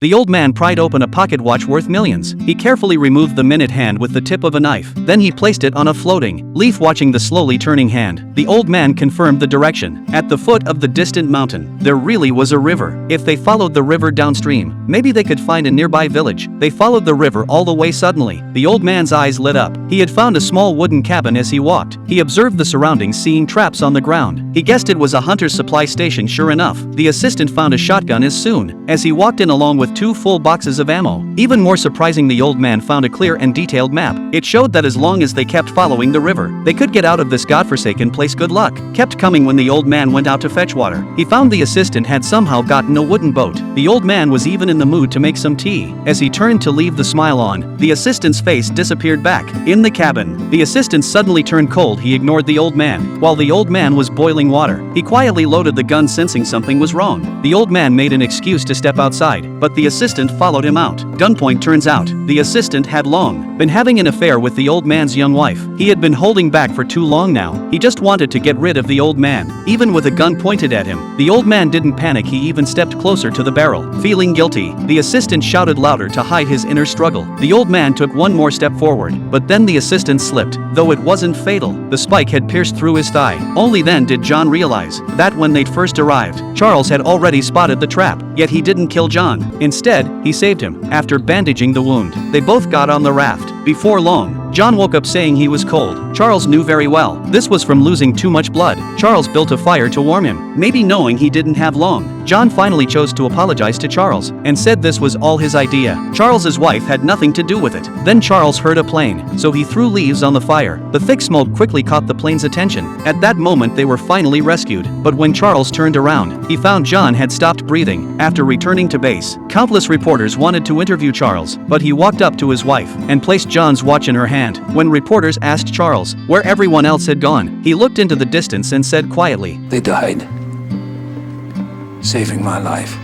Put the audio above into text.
The old man pried open a pocket watch worth millions. He carefully removed the minute hand with the tip of a knife. Then he placed it on a floating leaf. Watching the slowly turning hand, the old man confirmed the direction. At the foot of the distant mountain, there really was a river. If they followed the river downstream, maybe they could find a nearby village. They followed the river all the way. Suddenly, the old man's eyes lit up. He had found a small wooden cabin. As he walked, he observed the surroundings, seeing traps on the ground. He guessed it was a hunter's supply station. Sure enough, the assistant found a shotgun as soon as he walked in, along with 2 full boxes of ammo. Even more surprising, the old man found a clear and detailed map. It showed that as long as they kept following the river, they could get out of this godforsaken place. Good luck kept coming when the old man went out to fetch water. He found the assistant had somehow gotten a wooden boat. The old man was even in the mood to make some tea. As he turned to leave, the smile on the assistant's face disappeared back. In the cabin, the assistant suddenly turned cold. He ignored the old man. While the old man was boiling water, he quietly loaded the gun, sensing something was wrong. The old man made an excuse to step outside, but the assistant followed him out. Gunpoint. Turns out, the assistant had long been having an affair with the old man's young wife. He had been holding back for too long now. He just wanted to get rid of the old man, even with a gun pointed at him. The old man didn't panic. He even stepped closer to the barrel. Feeling guilty, the assistant shouted louder to hide his inner struggle. The old man took one more step forward, but then the assistant slipped. Though it wasn't fatal, the spike had pierced through his thigh. Only then did John realize that when they'd first arrived, Charles had already spotted the trap. Yet he didn't kill John. Instead, he saved him. After bandaging the wound, they both got on the raft. Before long, John woke up saying he was cold. Charles knew very well this was from losing too much blood. Charles built a fire to warm him, maybe knowing he didn't have long. John finally chose to apologize to Charles and said this was all his idea. Charles's wife had nothing to do with it. Then Charles heard a plane, so he threw leaves on the fire. The thick smoke quickly caught the plane's attention. At that moment, they were finally rescued. But when Charles turned around, he found John had stopped breathing. After returning to base, countless reporters wanted to interview Charles, but he walked up to his wife and placed John's watch in her hand. When reporters asked Charles where everyone else had gone, he looked into the distance and said quietly, They died, saving my life.